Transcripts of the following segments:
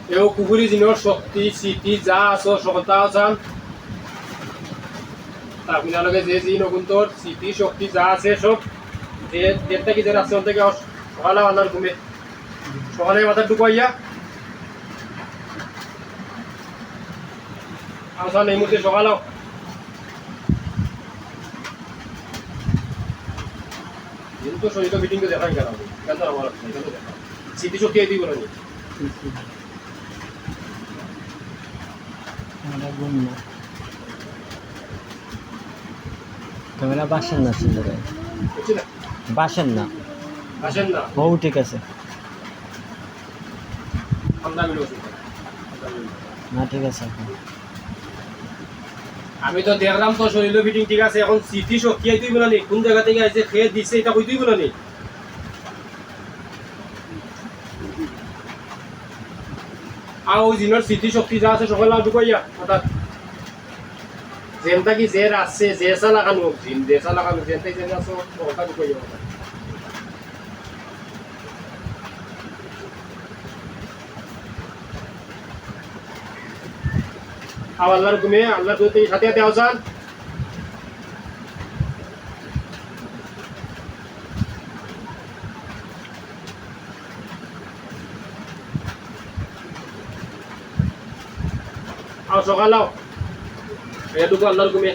এও কুকুরি জিনোর শক্তি স্মৃতি যা আছো সকতা আছেন আপনার লগে যে জিন অগুন্তর স্মৃতি শক্তি যা আছে সব যে দেড়টা কি যে আছে ওর থেকে সকালে আনার ঘুমে সকালে মাথা ঢুকাইয়া আসান এই মুহূর্তে সকালেও কিন্তু শরীর মিটিং তো দেখাই কেন কেন আমার দেখা স্মৃতি শক্তি এই দিব না ক্যামেরা বাসেন না সুন্দর বাসেন না আসেন না বউ ঠিক আছে না ঠিক আছে আমি তো দেখলাম তো শরীর ফিটিং ঠিক আছে এখন স্মৃতি শক্তি আই তুই বলানি কোন জায়গা থেকে আইছে খেয়ে দিচ্ছে এটা কই তুই বলানি আর ওই জিনের স্মৃতি শক্তি যা আছে সকল ঢুকাইয়া অর্থাৎ যেনটা কি যে আসছে যে লাগানো জিন যে লাগানো যেনটাই যে আছে ওটা ঢুকাইয়া আল্লাহর ঘুমে আল্লাহর দুই সাথে সাথে আওসান আও সকাল আও এটুকু আল্লাহর ঘুমে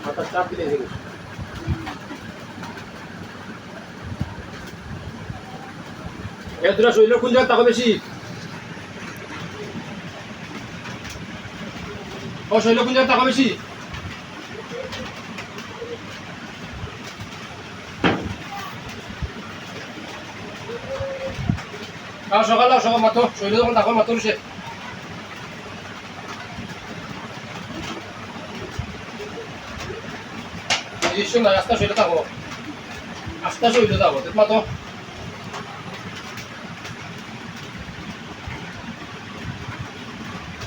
মাথা চাপ দিলে এতটা শরীরের কোন জায়গা তাকে বেশি ও শরীরের কোন জায়গা তাকে বেশি সকাল সকাল মাত্র শরীর যখন তাকে মাত্র সে নিজস্ব না আস্তা শরীরে থাকো আস্তা শরীরে যাবো মাত্র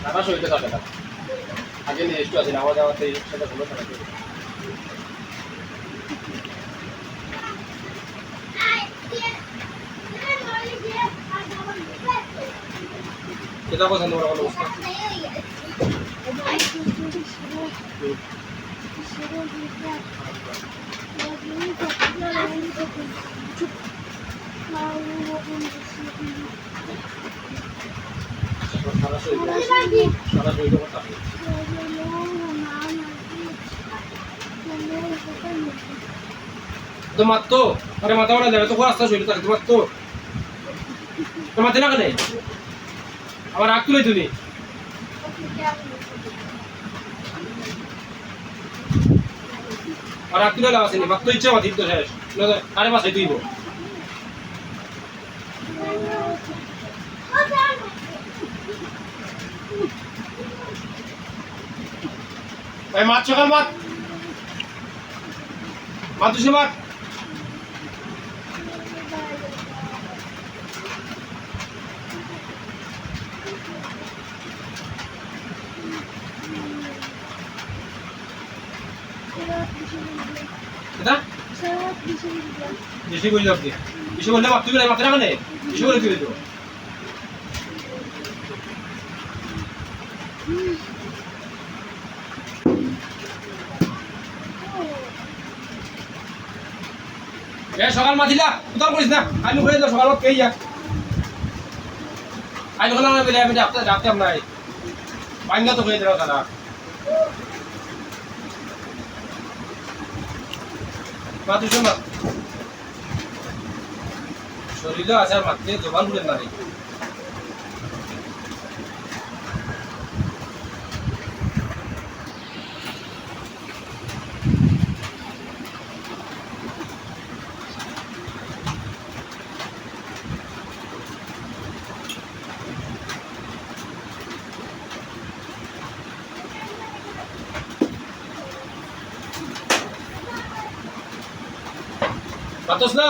নানা শরীরে থাকে না আগে নিজস্ব আছে নামা যাওয়াতে সেটা ভালো থাকে এটা পছন্দ করা ভালো অবস্থা তো মারতো আরে মাথা মারা যাবে তো রাস্তা শরীর থাকে তোমার তো মাথা না কেন আবার রাগ তুলে তুমি আর রাগ তুলে আসেনি মাত্র ইচ্ছা মাথি তো শেষ আরে মাসে তুইব মাছ সকাল মাছ মাতুসে মাছ বেশি করে যাবি বেশি করলে মাপ তুই মাত্রা কেন বেশি করে তুই দেবো সকাল মাছিলা কোথাও করিস না আমি ঘুরে যাও সকাল কে যা আজ হলাম না বেলে আমি রাখতে নাই বাঙ্গা তো হয়ে যাও তারা মাতুস মাত শরীরে আছে আর মাত্রে জবান ঘুরে না রে মাতস না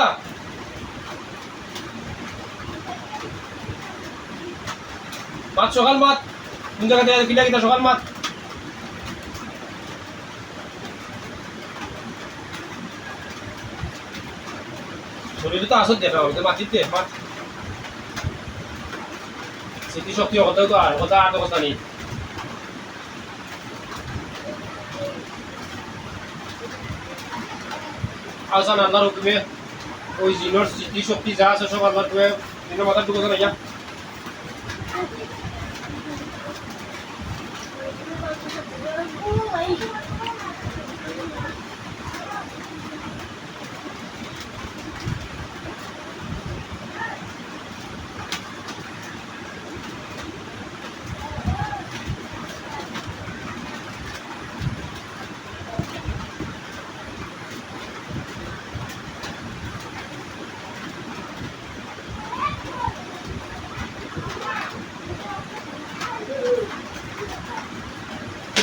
মাত সকাল মাত কোন জায়গা থেকে কিনা কিনা সকাল মাত শরীরে তো আসত দেখা হবে মাটিতে মাঠ স্মৃতিশক্তি কথা তো আর কথা আর কথা নেই আসান আল্লাহর হুকুমে ওই জিনোর স্মৃতিশক্তি যা আছে সব আল্লাহর হুকুমে জিনোর মাথার ঢুকো না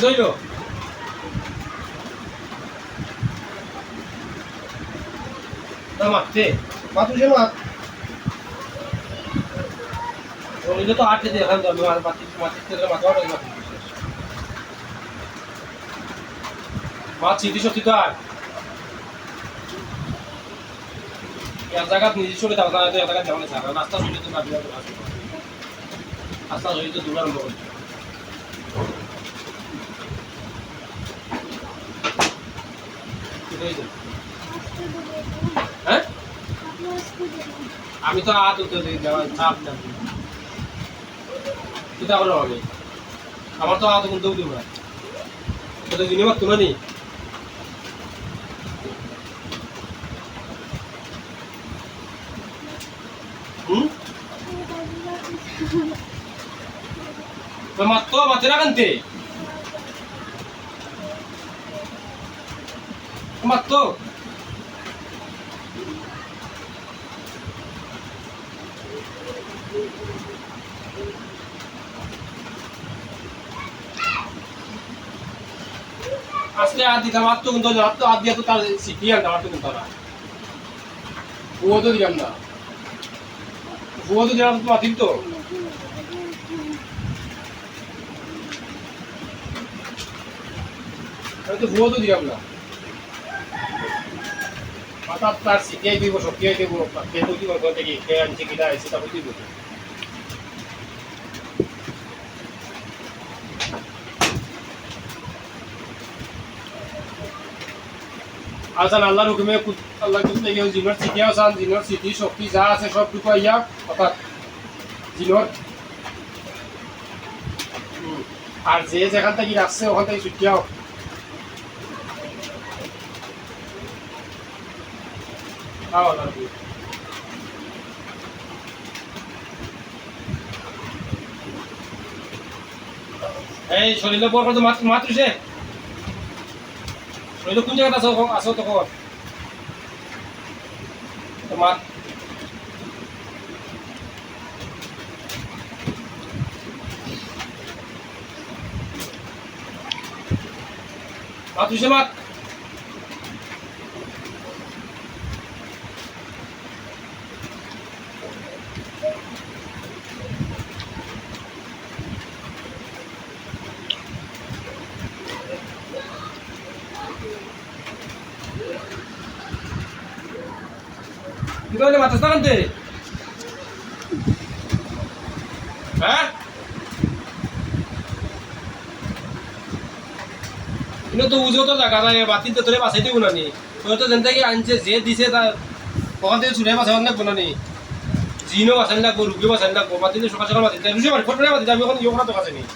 দইলো না মারতে মাতুর যেন শরীরে তো আটকে দিয়ে এখান তো আমি মাটিতে মাথা মাছ স্মৃতিশক্তি তো আর এক জায়গা নিজে চলে যাওয়া এক জায়গায় যাওয়া না রাস্তা চলে তো না রাস্তা চলে তো দূর আরম্ভ করছে হ্যাঁ আমি তো হাত উঠতে চাপ চিন্তা করো আমি আমার তো হাত কিন্তু দিব না তো জিনিস তুলে নি মাত্র মাত্র রাখতে মাত্র আজকে আর দিতাম আর তো কিন্তু আর দিয়ে তো তার শিখিয়ে আনতাম আর তো কিন্তু তারা ও তো দিলাম না ও তো দিলাম তো মাতিল তো আমি তো ভুয়ো তো দিলাম না হঠাৎ তার শিখিয়ে দিব সকিয়ে দেবো কে তো কি করবো থেকে কে আনছে কিনা এসে তা বুঝি বলবো আসান আল্লাহর হুকুমে আল্লাহ করতে গিয়ে জিনোর শিখিয়ে আসান জিনোর স্মৃতি শক্তি যা আছে সব ঢুকাইয়া অর্থাৎ জিনোর আর যে যেখান থেকে আসছে ওখান থেকে ছুটিয়াও এই শরীরে পর তো মাতৃছে শরীরে কোন জায়গাতে আসো তখন মাত মাতৃছে মাত Gimana mata tangan deh? Hah? Ini tuh ujo tuh jaga saya batin tuh terus pas itu guna nih. Kalau tuh jentai ki anje Z dice ta, pokoknya tuh sudah pas orang guna nih. Zino pas anda go, rugi pas anda go, batin tuh suka suka batin. Tapi rugi mana? Foto batin tapi kan yuk tuh kasih nih.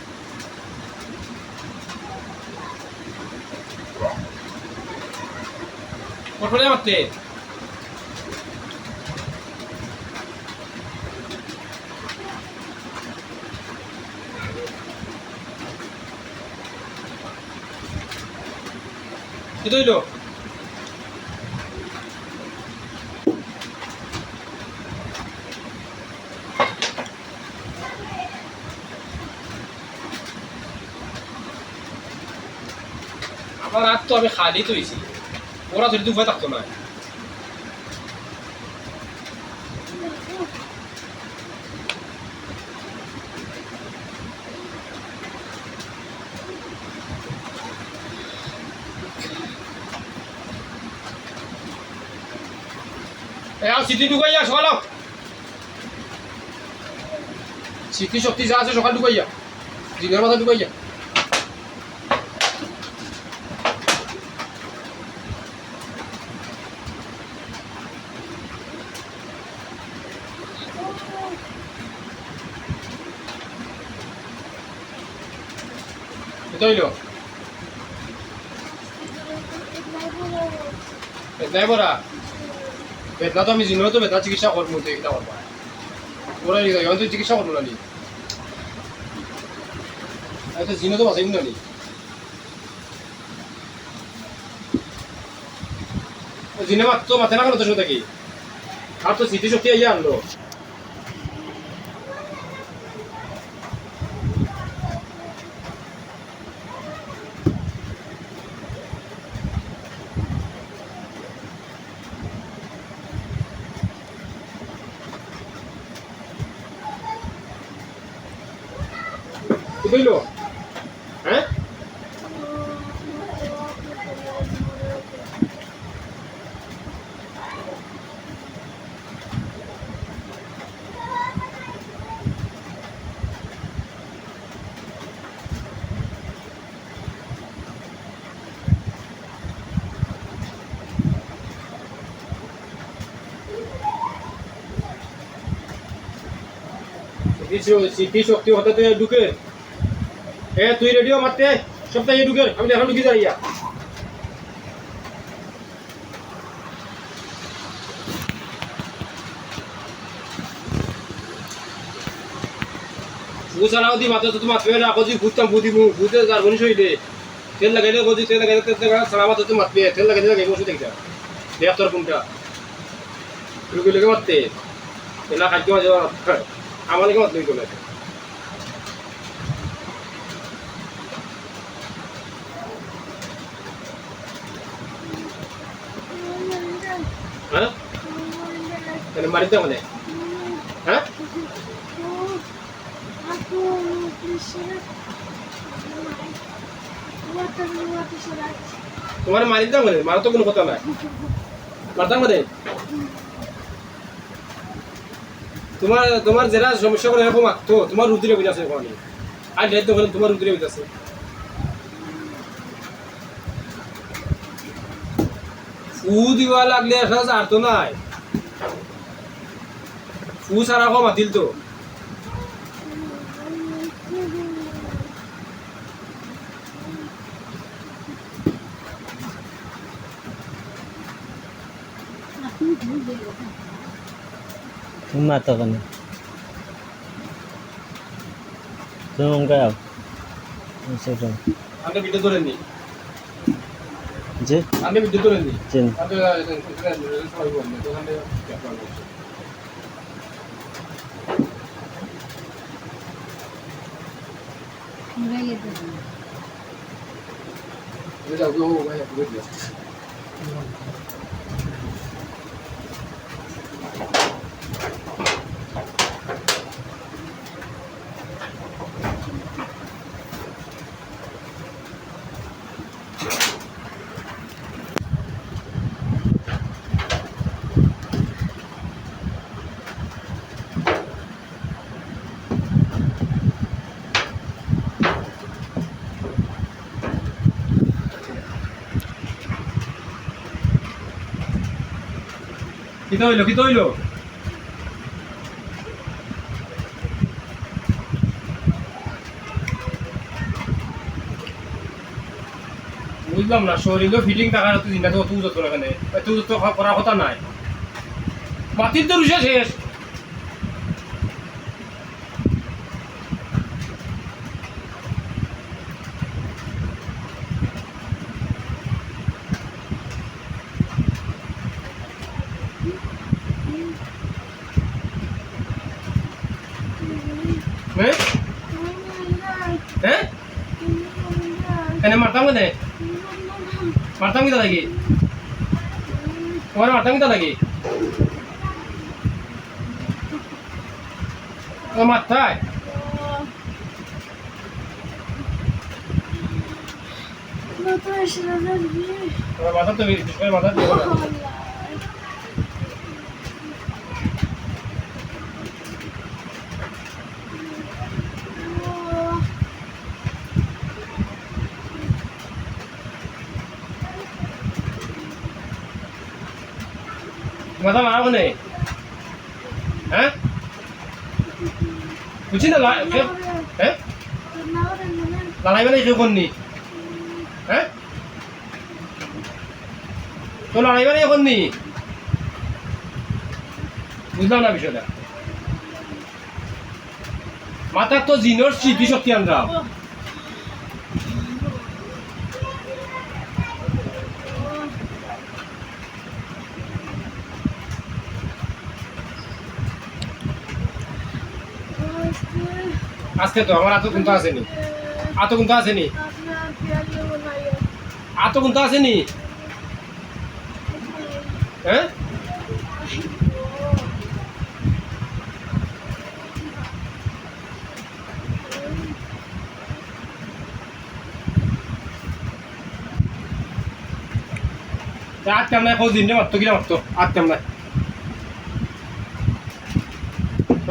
Foto mati. Itu itu. আমার রাত তো আমি খালি তো হয়েছি ওরা যদি ভয় থাকতো না আর সিটি ঢুকাইয়া সকাল স্মৃতি শক্তি যা আছে সকাল ঢুকাইয়া দিনের মাথা ঢুকাইয়া হইল বেদনাই পড়া বেদনা তো আমি জিনো তো বেদনা চিকিৎসা করবো তো এটা করবো ওরা এখন তো চিকিৎসা করবো না নি তো জিনো তো বাঁচাইব না নি জিনে মাত্র মাথে না কেন তোর সাথে কি আর তো স্মৃতি শক্তি আইয়া আনলো কি কইলো হ্যাঁ স্মৃতি শক্তি হঠাৎ ঢুকে তুই রেডিও মারতে সপ্তাহে ঢুকে আমি এখন ঢুকে যাই বুঝানাও দি মাত্র তো মাতবে না কজি বুঝতাম বুঝি বুঝতে যার গণিস হইলে তেল লাগাইলে কজি তেল লাগাইলে তেল সারা মাত্র তো মাতবে তেল লাগাইলে লাগাই বসে দেখটা দেয়ার কোনটা ঢুকে লেগে মারতে এলা খাদ্য মাঝে আমার লেগে মাতবে কোন হ্যাঁ তাহলে মারিতে মানে হ্যাঁ তোমার মারিতে মানে মারা তো কোনো কথা নাই মারতাম মানে তোমার তোমার যারা সমস্যা করে এরকম মারতো তোমার রুদ্রে বুঝাছে ওখানে আর যেহেতু ওখানে তোমার রুদ্রে বুঝাছে ফু দিবা লাগলে একটা আর তো নাই ফু সারা কম আতিল তো mata ka na. Sumong kayo. Sige. আমরা ভিডিও ধরে নি জি আমরা ভিডিও ধরে নি চিন সবাই বলবে তো আমরা যাও গো ভাই বুঝলে কি তো হইলো বুঝলাম না শরীরও ফিটিং থাকার তো চিন্তা তো তুই যত এখানে তুই তো করার কথা নাই মাটির তো রুষে শেষ হ্যাঁ হ্যাঁ কেন মারতাম কেন মারতাম কিতা লাগি তোমার মারতাম কিতা লাগি মারতাই তোমার মাথা তো মাথা দিয়ে মাথা মারা কোনে হ্যাঁ বুঝছি না হ্যাঁ লড়াই মানে কেউ করনি হ্যাঁ তো লড়াই মানে করনি বুঝলাম না বিষয়টা মাথার তো জিনোর স্মৃতিশক্তি আমরা আজকে তো আমার আতো কিন্তু আসেনি আতো কিন্তু আসেনি আতো কিন্তু আসেনি হ্যাঁ আটকাম নাই খোঁজ দিন মারতো কিনা মারতো আটকাম নাই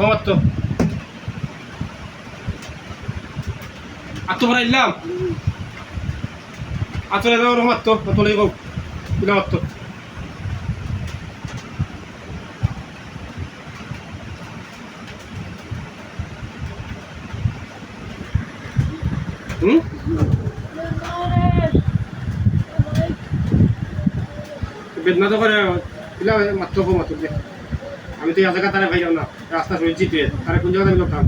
মারতো আত্ম ভরা ইলাম আতলে দাও মারতো আতলে গো কিনা মারতো বেদনা তো করে ইলা মারতো গো মারতো আমি তো এই জায়গা তারা ভাই যাও না রাস্তা শুনছি তুই তারা কোন জায়গায় লোক কাম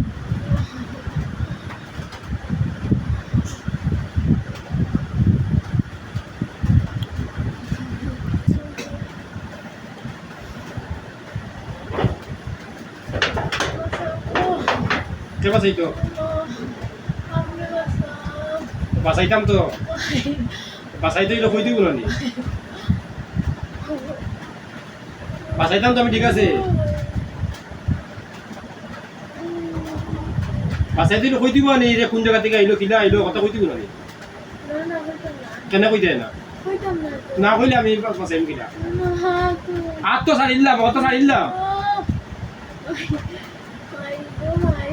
কে বাসাইতো বাসাইতাম তো বাসাইতে এলো কই দিব না নি বাসাইতাম তো আমি ঠিক আছে বাসাইতে এলো কই দিব না রে কোন জায়গা থেকে আইলো কিলা আইলো কথা কই দিব না নি কেন কই দেয় না না কইলে আমি বাসাইম কিলা আর তো ছাড়িলাম অত ছাড়িলাম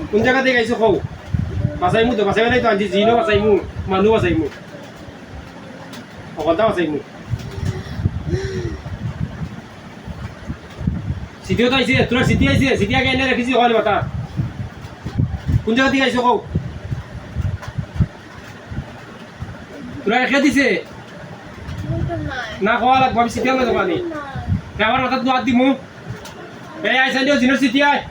কোন জায়গা থেকে আইছো কও বাসাইমু তো বাসাইবে নাই তো আজি জিনো বাসাইমু মানু বাসাইমু অকলটা বাসাইমু সিটিও তো আইছে তোরা সিটি আইছে সিটি আগে এনে রাখিছি হল বাতা কোন জায়গা থেকে আইছো কও তোরা রেখে দিছে না কোয়া লাগবে আমি সিটি আনলে দোকানি আমার মাথা তো হাত দিমু এই আইসা দিও জিনোর সিটি আয়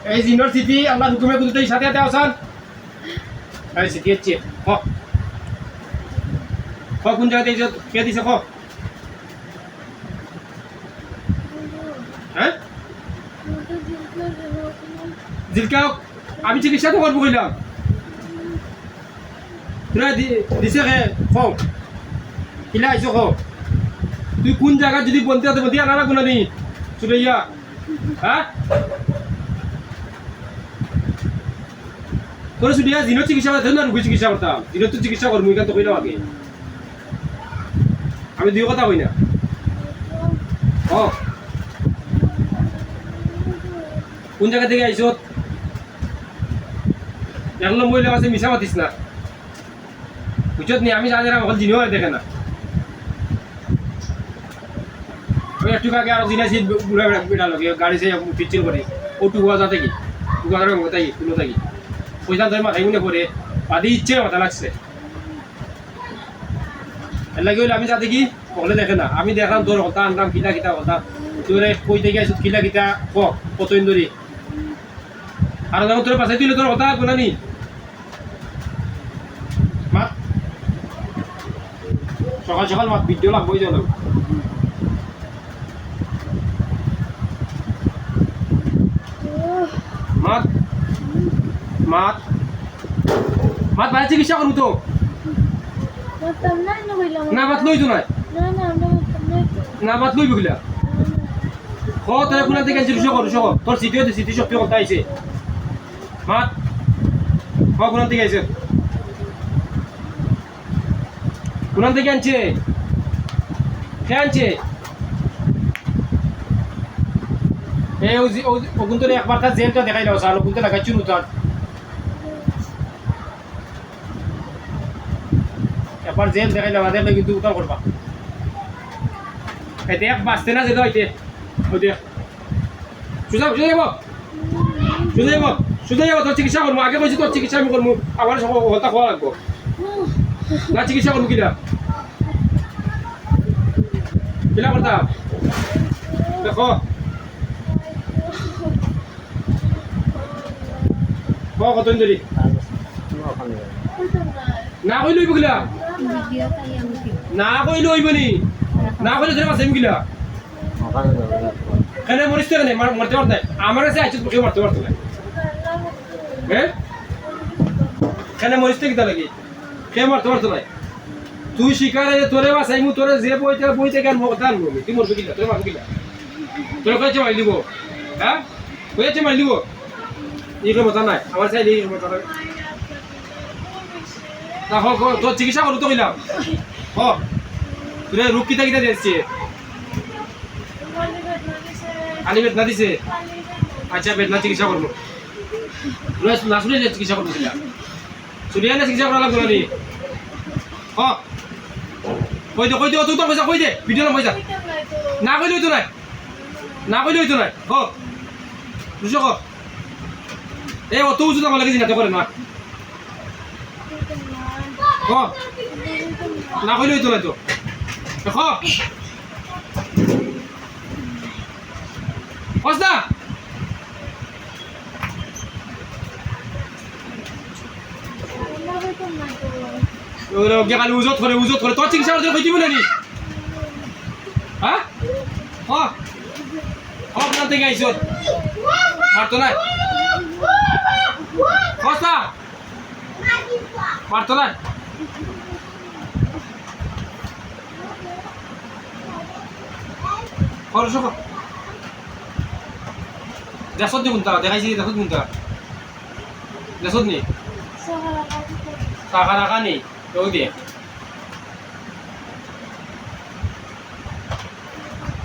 এই জিনোর সিটি আল্লাহ হুকুমে কুদরতের সাথে সাথে আসান এই সিটি হচ্ছে কোন জায়গা থেকে কে দিছে হ্যাঁ জিলকা আমি চিকিৎসা তো করবো কইলাম তোরা দিছে কে কিলা আইছো তুই কোন জায়গা যদি বলতে হতো বলতে আনা লাগবো না নি সুরাইয়া হ্যাঁ তোর সুরিয়া জিনো চিকিৎসা করতে না রুগী চিকিৎসা করতাম জিনো তো চিকিৎসা করবো এখান তো কইলাম আগে আমি দুই কথা কই না কোন জায়গা থেকে আইসো এক মহিলা আছে মিশা মাতিস না বুঝত নি আমি জানি না জিনিও দেখে না ওই একটু আগে আরো দিন আসি বুড়া বেড়া লগে গাড়ি সে পিচ্ছিল করে ওটু হওয়া যাতে কি টুকার মতাই কোনো থাকি পয়সা ধরে মাথায় মনে পড়ে বাদি ইচ্ছে মাথা লাগছে এর লাগে হইলে আমি যাতে কি বলে দেখে না আমি দেখলাম তোর কথা আনলাম কিতা কিতা কথা তোরে কই থেকে আইসো কিলা কিতা কতদিন ধরে আর যখন তোর পাশে দিলে তোর কথা কোনা নি মাত সকাল সকাল মাত ভিডিও লাগবই জানো মাত মাত মাত বাইরে চিকিৎসা করবো তো না মাত লই তো নাই না মাত লই বুঝলা তোর কোনা থেকে আনছি রুশো কর তোর স্মৃতি শক্তি কথা আইছে মাত কোনা থেকে আইছে কোনা থেকে আনছে কে আনছে এই ওগুন তো একবার তার জেলটা দেখাই দাও স্যার ওগুন তো লাগাচ্ছি নতুন একবার জেল দেখাই দাও দেখলে কিন্তু উত্তর করবা এই দেখ বাঁচতে না যেতে হইতে ওই দেখ সুজা সুজা যাব সুজা যাব সুজা যাব তোর চিকিৎসা করবো আগে বলছি তোর চিকিৎসা আমি করবো আমার সব হতা খাওয়া লাগবো না চিকিৎসা করবো কিনা কিনা করতাম দেখো কতদিন ধরি না কই লইব গিলা না কই লইব নি না কইলে ধরে মাসে গিলা কেন মরিস তো কেন মরতে পারতে আমার কাছে আইছিস কেউ মরতে পারতো না হ্যাঁ কেন মরিস তো কিতা লাগি কেউ মরতে পারতো না তুই শিকারে তোরে বাসাই মু তোরে যে বইতে কেন মতান নমি তুই মরবি কিলা তোর মারবি কিলা তোর কইছে মারি দিব হ্যাঁ কইছে মারি দিব এই কই মতা নাই আমার চাই এই মতা নাই না হো তোর চিকিৎসা করু তো কইলাম হ তুই রোগ কিতা কিতা দিয়েছে খালি বেদনা দিছে আচ্ছা বেদনা চিকিৎসা করবো না শুনে চিকিৎসা করবো শুনিয়া না চিকিৎসা করা লাগবে নি হ কই দে তুই তো পয়সা কই দে ভিডিও না পয়সা না কইলে হইতো নাই না কইলে হইতো নাই হ বুঝছো ক এ অত উঁচু আমার লাগে জিনাতে করে না হ না কইলে হইতো নাই তো হ কস্তা ওরে খালি উজত করে তোর চিকিৎসা করতে কই দিবি নানি হ্যাঁ হ আপনার থেকে আইছ মারতো না কস্তা মারতো না খরচ দেশত নি কোনটা দেখাইছি দেশত কোনটা দেশত নি টাকা টাকা নেই তো দিয়ে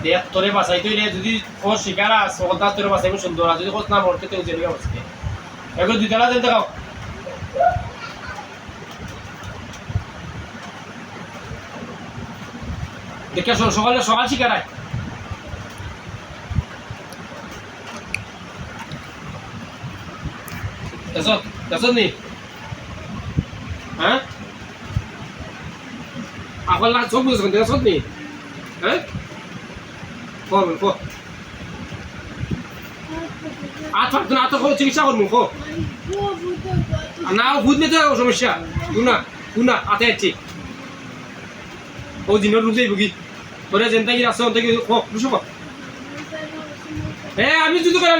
দেখ তোরে বাসাই তুই যদি খোঁজ শিকার আস কথা তোরে বাসাই সুন্দর আর যদি খোঁজ না মরতে তো জেনে বসতে এখন দুই তালা যেতে খাও দেখে সকাল শিকার আয় দেশত নি হ্যাঁ আপনার লাগ সব বুঝেছেন দেশত নি হ্যাঁ কো আট পারতো না তো চিকিৎসা করবো কো না বুঝ নিতে সমস্যা কুনা আতে যাচ্ছি ও দিনের রূপ যাইব কি তোরা যেনটা কি আসছে ওনটা কি কো বুঝো কো আমি যদি করে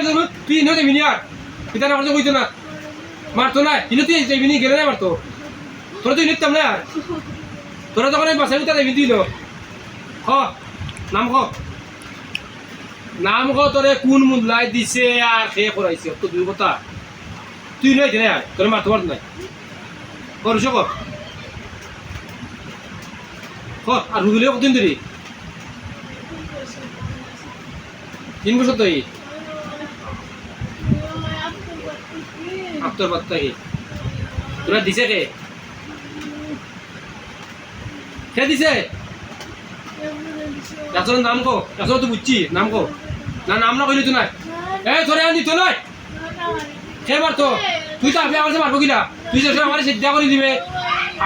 তুই ইনো যাবি নি আর পিতা না কইতো না মারতো না ইনো তুই যাবি নি গেলে না মারতো তোরা তুই নিতাম না আর তোরা তখন আমি বাসায় যাবি দিল হ নাম ক তোরে কোন মুল্লাই দিছে আর সে করাইছে তো দুই কথা তুই নয় দে আর তোর মারতে পারত নাই করছ ক আর রুগলে কতদিন ধরে 3 বছর তো আফটার বাত্তা তোরা দিছে কে দিছে ডাক্তারের নাম কো ডাক্তার তো বুঝছি নাম কো না নাম না কইলি তো নাই তোরে আনি তো নয় কে মারতো তুই তো আপনি আমার মারবো কিনা তুই যে আমার সিদ্ধা করে দিবে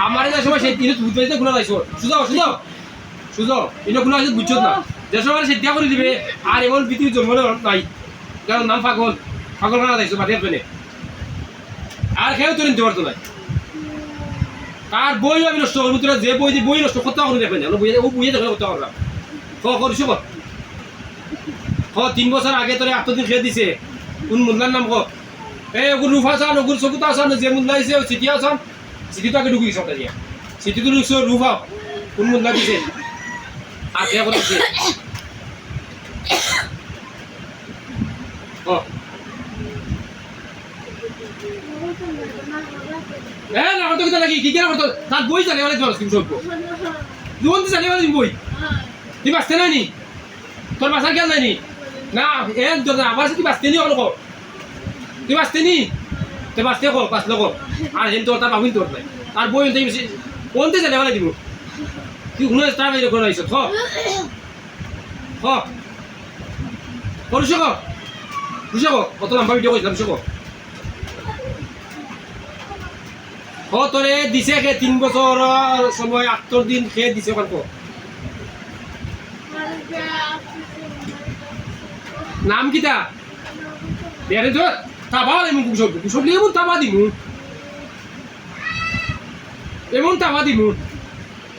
আমার যে সময় সেই দিনে বুঝতে গুণা যাইছো সুজাও ইনো গুণা আছে বুঝছো না যে সময় সিদ্ধা করে দিবে আর এমন পৃথিবীর জন্ম নাই কারণ নাম পাগল কানা যাইছো বাদে পেনে আর খেয়েও তো নিতে পারতো না তার বই আমি নষ্ট করবো তোরা যে বই নষ্ট করতে পারবো দেখবেন ও বইয়ে দেখে করতে পারলাম করিস 3 বছর আগে তোরে এতদিন খেয়ে দিছে কোন মুল্লার নাম কো ওগুর রুফা চান ওগুর চকুতা চান যে মুল্লা দিছে চিঠিয়া চান চিঠি তো আগে ঢুকি সরকার দিয়া চিঠি তো ঢুকছে রুফা কোন মুল্লা দিছে আর খেয়ে করে দিছে না কত কথা লাগি কি কেন করতো তার বই জানে অনেক মানুষ কিন্তু সব দুন জানে অনেক বই তুই বাঁচতে নাইনি তোর বাসার খেয়াল নাইনি না আবার তুই বাঁচতে নি অনেক তুই বাঁচতে নি তুই বাঁচতে কো বাঁচলে কো আর হেন তোর তার বাবুই তোর নাই তার বই কোনতে জানে অনেক দিব তুই শুনে তার বাইরে করে আইস ক ঋষি ক ঋষি ক কত লম্বা ভিডিও কইছিলাম ঋষি ক তোরে দিছে কে 3 বছর সময় 78 দিন খেয়ে দিছে কত নাম কিটা বেরে তো তাবা এমন কুসব লিয়ে এমন তাবা দিমু এমন তাবা দিমু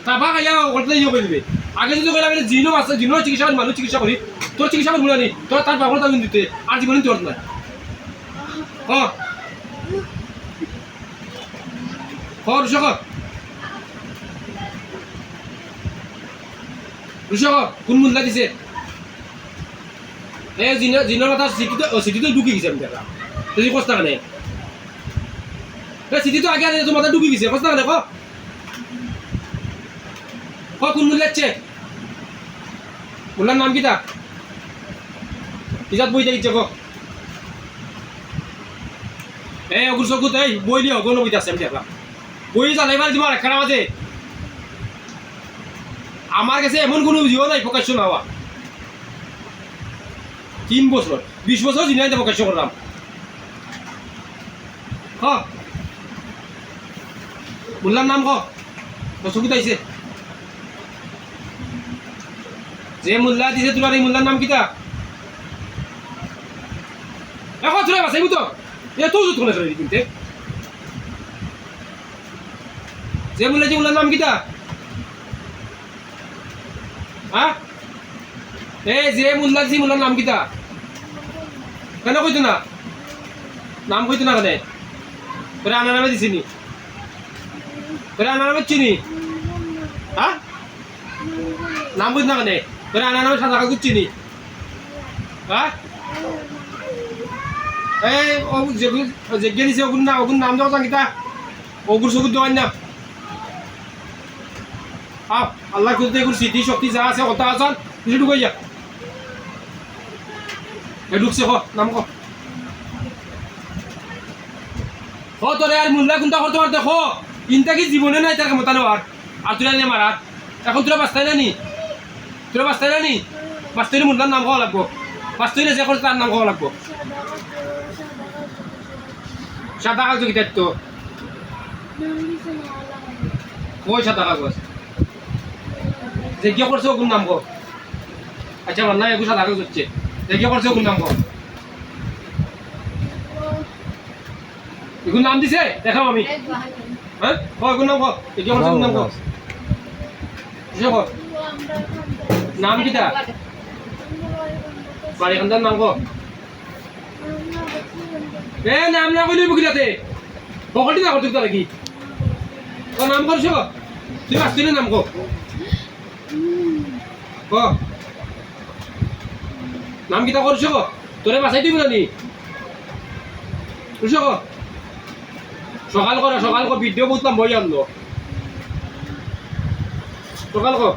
তাবা খাইয়া করতে ইয়ে করে দিবে আগে যদি কইলা আমি জিনো আছে জিনো চিকিৎসা করি মানুষ চিকিৎসা করি তোর চিকিৎসা করবো না তোর তার বাবার দাম দিতে আর জীবনে তোর না ঋষক ঋষক কোন মূল্যা দিছে এই জিনের কথা সিটিতে ঢুকি গেছে আমি দেখা তুই কষ্ট কানে সিটি তো আগে তোমার মাথা ঢুকি গেছে কষ্ট কানে কোন মূল্যাচ্ছে মূল্যার নাম কিটা ইজাত বই দেখিছে এই অগুর চকুত এই বই দিয়ে অগুর বইতে আছে আমি দেখলাম বই চালাই পারে তোমার একটা মাঝে আমার কাছে এমন কোনো জিও নাই প্রকাশ্য না হওয়া 3 বছর 20 বছর জিনিস প্রকাশ্য করলাম মূল্যার নাম চকুত আইছে যে মূল্যা দিছে তোমার এই মূল্যার নাম কিটা এখন তোরা বাসাইবু তো এ তো জুত করে কিনতে যে মূল্যার নাম কিটা হ্যাঁ এই যে মূল্যা দিছি মূল্যার নাম কিটা কেন কইতো না নাম কইতো না কেন তোরা আনার নামে দিছিনি তোরা আনার নামে চিনি হ্যাঁ নাম কইতো না কেন তোরা আনার নামে সাদা কাগজ চিনি হ্যাঁ এই যেগুলো দিছে ওগুন নাম দেওয়া যান কিতা ওগুর চকুর দেওয়ান না আল্লাহ করতে এগুর স্মৃতি শক্তি যা আছে কথা আসান কিছু ঢুকাই যা ঢুকছে নাম তোরে আর মূল্যা কোনটা করতে পারতে ইনটা কি জীবনে নাই তার ক্ষমতা নেওয়ার আর তোরা নিয়ে মারার এখন তোরা বাঁচতাই না নি বাঁচতে মূল্যার নাম খাওয়া লাগবো বাঁচতে যে করছে তার নাম খাওয়া লাগবো সাদা কাগজ কিটা তো কই সাদা কাগজ যে কি করছে ওগুন নাম গো আচ্ছা বল না এগু সাদা কাগজ হচ্ছে যে কি করছে ওগুন নাম গো এগুন নাম দিছে দেখাও আমি হ্যাঁ ওগুন নাম গো কি করছে ওগুন নাম গো নাম কিটা বাড়ি খানদার নাম গো এ নাম না কইলি বুকিলাতে পকড়ি না করতে নাকি ও নাম করছ তুই আসছিলি নাম কো নাম কিটা করছ তোরে বাসাই দিবি নানি বুঝছ সকাল কর ভিডিও বুঝলাম বই আনলো সকাল কর